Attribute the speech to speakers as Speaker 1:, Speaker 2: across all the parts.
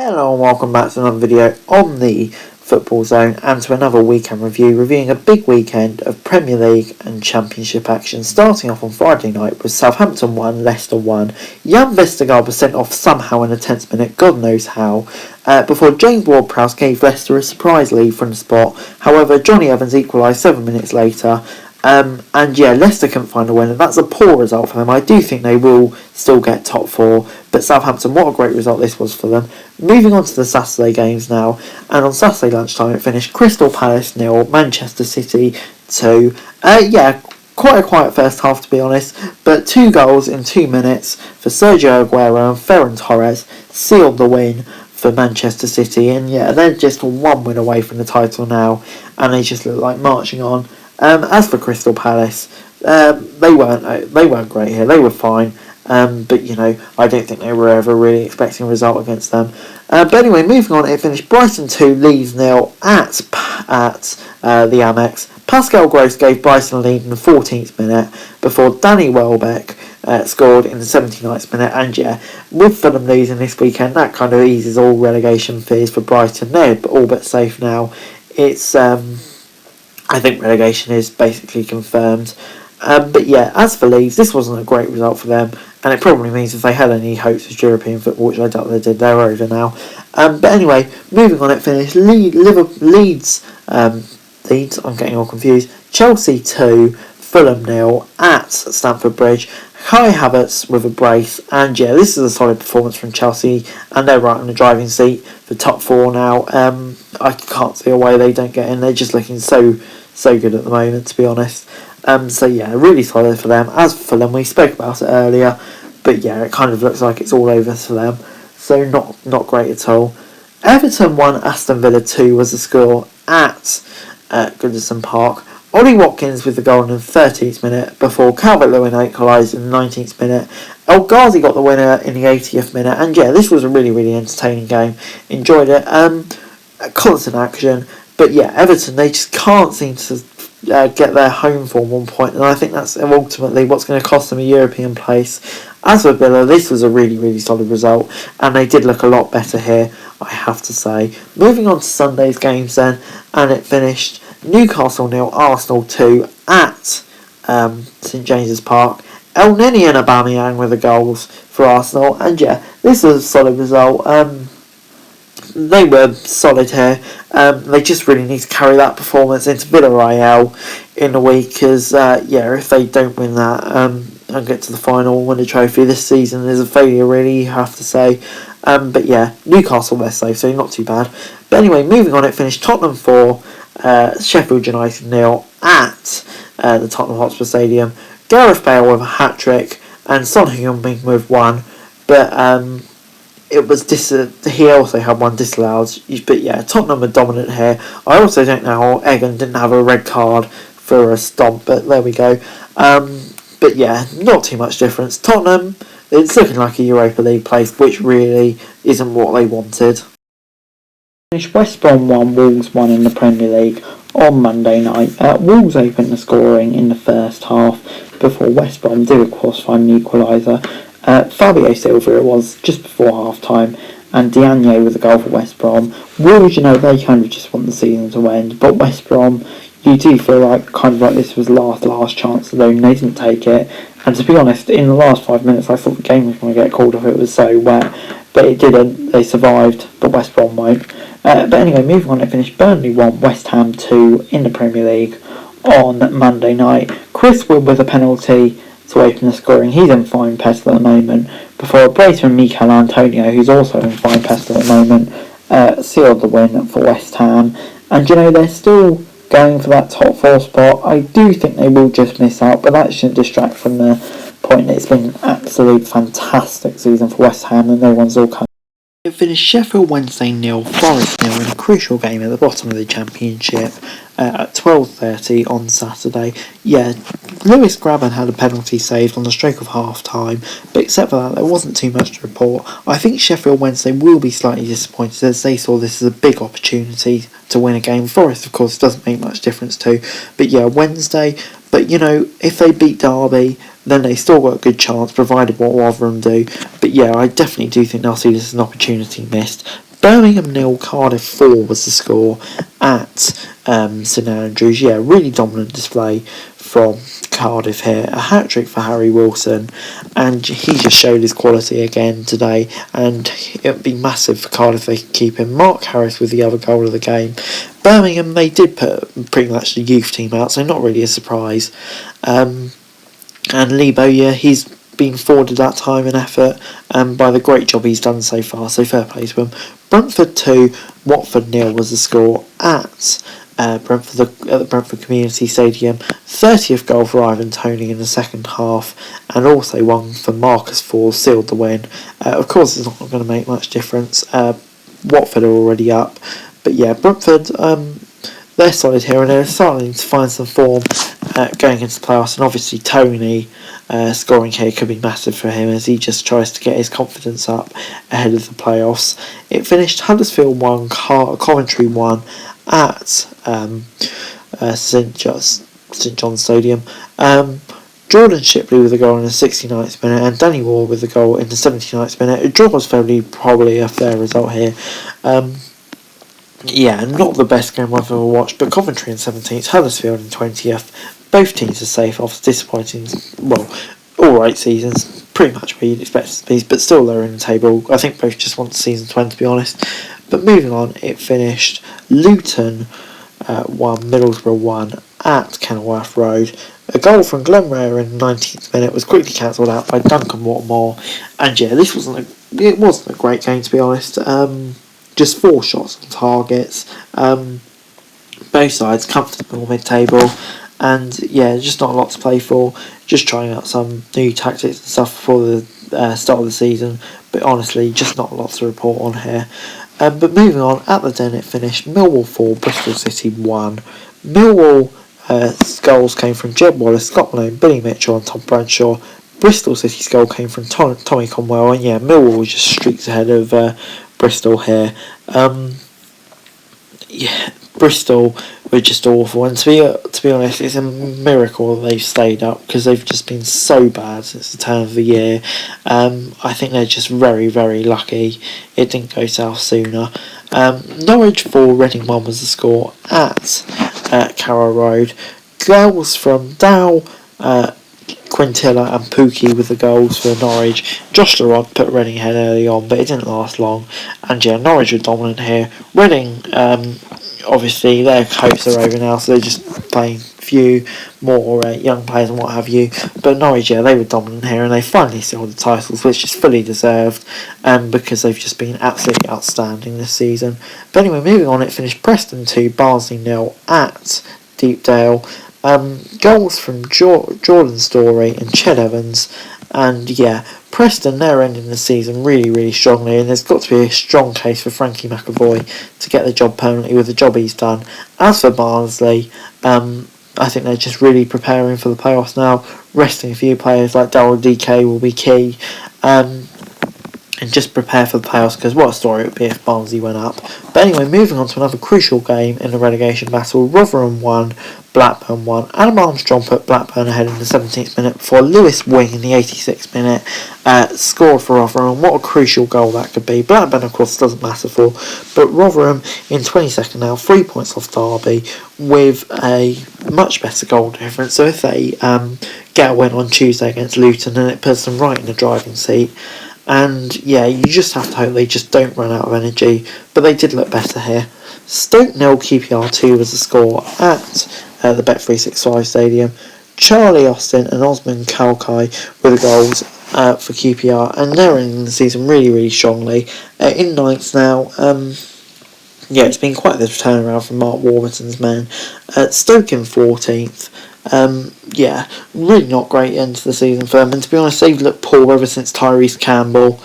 Speaker 1: Hello and welcome back to another video on the Football Zone and to another weekend review, reviewing a big weekend of Premier League and Championship action. Starting off on Friday night with Southampton 1, Leicester 1. Jan Vestergaard was sent off somehow in the 10th minute, God knows how, before James Ward-Prowse gave Leicester a surprise lead from the spot. However, Johnny Evans equalised 7 minutes later. Leicester couldn't find a winner. That's a poor result for them. I do think they will still get top four, but Southampton, what a great result this was for them. Moving on to the Saturday games now, and on Saturday lunchtime it finished Crystal Palace 0, Manchester City 2. Quite a quiet first half to be honest, but 2 goals in 2 minutes for Sergio Aguero and Ferran Torres sealed the win for Manchester City, and they're just 1 win away from the title now, and they just look like marching on. As for Crystal Palace, they weren't great here. They were fine, but I don't think they were ever really expecting a result against them. But anyway, moving on, it finished Brighton 2, Leeds 0 at the Amex. Pascal Gross gave Brighton a lead in the 14th minute before Danny Welbeck scored in the 79th minute. And with Fulham losing this weekend, that kind of eases all relegation fears for Brighton. They're all but safe now. It's I think relegation is basically confirmed. As for Leeds, this wasn't a great result for them, and it probably means if they had any hopes of European football, which I doubt they did, they're over now. But anyway, moving on, it finished Leeds, I'm getting all confused, Chelsea 2, Fulham 0 at Stamford Bridge. Kai Havertz with a brace, and this is a solid performance from Chelsea, and they're right in the driving seat for top 4 now. I can't see a way they don't get in. They're just looking so good at the moment, to be honest. Really solid for them. As for them, we spoke about it earlier, but it kind of looks like it's all over for them, so not great at all. Everton 1, Aston Villa 2 was the score at Goodison Park. Ollie Watkins with the goal in the 13th minute before Calvert-Lewin equalised in the 19th minute. El Ghazi got the winner in the 80th minute, and this was a really entertaining game. Enjoyed it. Constant action, but Everton, they just can't seem to get their home form on point, and I think that's ultimately what's going to cost them a European place. As for Villa, this was a really solid result, and they did look a lot better here, I have to say. Moving on to Sunday's games then, and it finished Newcastle 0, Arsenal 2 at St James's Park. El Neni and Aubameyang were the goals for Arsenal, and this was a solid result. They were solid here. They just really need to carry that performance into Villarreal in a week, because if they don't win that and get to the final and win a trophy, this season is a failure, really, you have to say. Newcastle, they're safe, so not too bad. But anyway, moving on, it finished Tottenham 4, Sheffield United 0 at the Tottenham Hotspur Stadium. Gareth Bale with a hat-trick and Son Heung-min with 1, but it was he also had 1 disallowed. But Tottenham were dominant here. I also don't know how Egan didn't have a red card for a stomp, but there we go. Not too much difference. Tottenham, it's looking like a Europa League place, which really isn't what they wanted. West Brom 1, Wolves 1 in the Premier League on Monday night. Wolves opened the scoring in the first half before West Brom did of course find an equaliser. Fabio Silva it was just before half time, and Diagne with a goal for West Brom. Wolves, they kind of just want the season to end, but West Brom, you do feel like this was last chance for them. They didn't take it, and to be honest, in the last 5 minutes I thought the game was going to get called off. It was so wet, but it didn't. They survived, but West Brom won't. But anyway, moving on, it finished Burnley 1, West Ham 2 in the Premier League on Monday night. Chris Wood with a penalty to open the scoring. He's in fine pestle at the moment, before a brace from Mikel Antonio, who's also in fine pestle at the moment, sealed the win for West Ham. And they're still going for that top 4 spot. I do think they will just miss out, but that shouldn't distract from the point that it's been an absolute fantastic season for West Ham, and no one's all coming. It finished Sheffield Wednesday 0, Forest 0 in a crucial game at the bottom of the Championship at 12:30 on Saturday. Lewis Grabban had a penalty saved on the stroke of half time, but except for that there wasn't too much to report. I think Sheffield Wednesday will be slightly disappointed, as they saw this as a big opportunity to win a game. Forest of course doesn't make much difference too, but Wednesday. But if they beat Derby, then they still got a good chance, provided what Rotherham do. But I definitely do think they'll see this as an opportunity missed. Birmingham 0, Cardiff 4 was the score at St Andrews. Yeah, really dominant display from Cardiff here. A hat-trick for Harry Wilson, and he just showed his quality again today, and it would be massive for Cardiff if they could keep him. Mark Harris with the other goal of the game. Birmingham, they did put pretty much the youth team out, so not really a surprise. And Lee Bowyer, he's been forwarded that time and effort by the great job he's done so far, so fair play to him. Brentford 2, Watford 0 was the score at Brentford at the Brentford Community Stadium. 30th goal for Ivan Toney in the second half, and also one for Marcus Ford sealed the win. Of course, it's not going to make much difference. Watford are already up, but yeah, Brentford, they're solid here, and they're starting to find some form going into the playoffs, and obviously Toney scoring here could be massive for him as he just tries to get his confidence up ahead of the playoffs. It finished Huddersfield 1, Coventry 1 at St John's Stadium. Jordan Shipley with a goal in the 69th minute, and Danny Ward with a goal in the 79th minute. A draw was probably a fair result here. Yeah, not the best game I've ever watched, but Coventry in 17th, Huddersfield in 20th. Both teams are safe after disappointing, alright seasons, pretty much where you'd expect it to be, but still they're in the table. I think both just want the season to end, to be honest. But moving on, it finished Luton 1, Middlesbrough 1 at Kenilworth Road. A goal from Glenn Rare in the 19th minute was quickly cancelled out by Duncan Watmore, and yeah, this wasn't a great game, to be honest. Just 4 shots on targets. Both sides comfortable mid-table, and yeah, just not a lot to play for. Just trying out some new tactics and stuff before the start of the season, but honestly, just not a lot to report on here. But moving on, at the Den it finished Millwall 4, Bristol City 1. Millwall goals came from Jed Wallace, Scott Malone, Billy Mitchell and Tom Bradshaw. Bristol City's goal came from Tommy Conwell, and yeah, Millwall was just streaks ahead of Bristol here. Yeah, Bristol were just awful, and to be honest, it's a miracle that they've stayed up, because they've just been so bad since the turn of the year. I think they're just very, very lucky it didn't go south sooner. Norwich 4, Reading 1 was the score at Carrow Road. Goals from Dow, Quintilla and Pookie with the goals for Norwich. Josh Laront put Reading ahead early on, but it didn't last long. And yeah, Norwich were dominant here. Reading, obviously, their hopes are over now, so they're just playing few more young players and what have you. But Norwich, yeah, they were dominant here, and they finally sealed the titles, which is fully deserved, because they've just been absolutely outstanding this season. But anyway, moving on, it finished Preston 2, Barnsley 0 at Deepdale. Goals from Jordan Story and Ched Evans, and yeah, Preston, they're ending the season really, really strongly, and there's got to be a strong case for Frankie McAvoy to get the job permanently with the job he's done. As for Barnsley, I think they're just really preparing for the playoffs now. Resting a few players like Daryl DK will be key, and just prepare for the playoffs, because what a story it would be if Barnsley went up. But anyway, moving on to another crucial game in the relegation battle. Rotherham 1, Blackburn 1. Adam Armstrong put Blackburn ahead in the 17th minute before Lewis Wing in the 86th minute scored for Rotherham. What a crucial goal that could be. Blackburn, of course, doesn't matter for, but Rotherham in 22nd now, 3 points off Derby with a much better goal difference. So if they get a win on Tuesday against Luton, then it puts them right in the driving seat. And yeah, you just have to hope they just don't run out of energy, but they did look better here. Stoke 0, QPR 2 was the score at the Bet365 Stadium. Charlie Austin and Osman Kalkai were the goals for QPR, and they're ending the season really, really strongly. In ninth now, yeah, it's been quite the turnaround from Mark Warburton's men. Stoke in 14th. Yeah, really not great end to the season for them, and to be honest, they've looked poor ever since Tyrese Campbell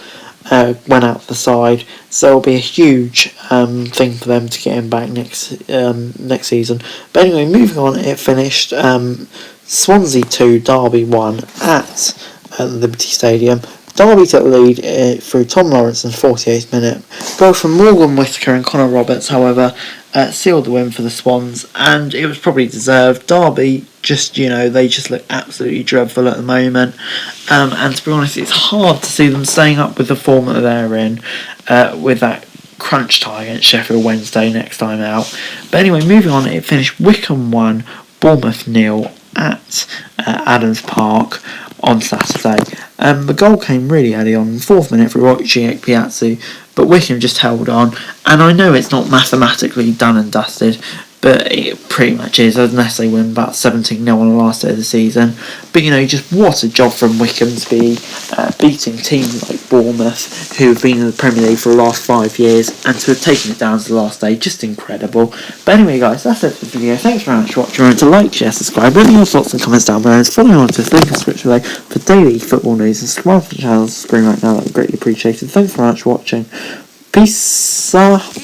Speaker 1: went out the side, so it'll be a huge thing for them to get him back next season. But anyway, moving on, it finished Swansea 2, Derby 1 at Liberty Stadium. Derby took the lead through Tom Lawrence's 48th minute. Goal from Morgan Whittaker and Connor Roberts, however, sealed the win for the Swans, and it was probably deserved. Derby, they just look absolutely dreadful at the moment, and to be honest, it's hard to see them staying up with the form that they're in, with that crunch tie against Sheffield Wednesday next time out. But anyway, moving on, it finished Wycombe 1, Bournemouth 0 at Adams Park on Saturday. The goal came really early on in the 4th minute for Wojciech Piazzi, but Wycombe just held on, and I know it's not mathematically done and dusted, but it pretty much is, unless they win about 17-0 on the last day of the season. But just what a job from Wycombe to be beating teams like Bournemouth, who have been in the Premier League for the last 5 years, and to have taken it down to the last day, just incredible. But anyway guys, that's it for the video. Thanks very much for watching. Remember to like, share, subscribe, leave your thoughts and comments down below, and follow me on Twitter, link in the description below for daily football news, and subscribe to the channel spring right now, that would be greatly appreciated. Thanks very much for watching. Peace.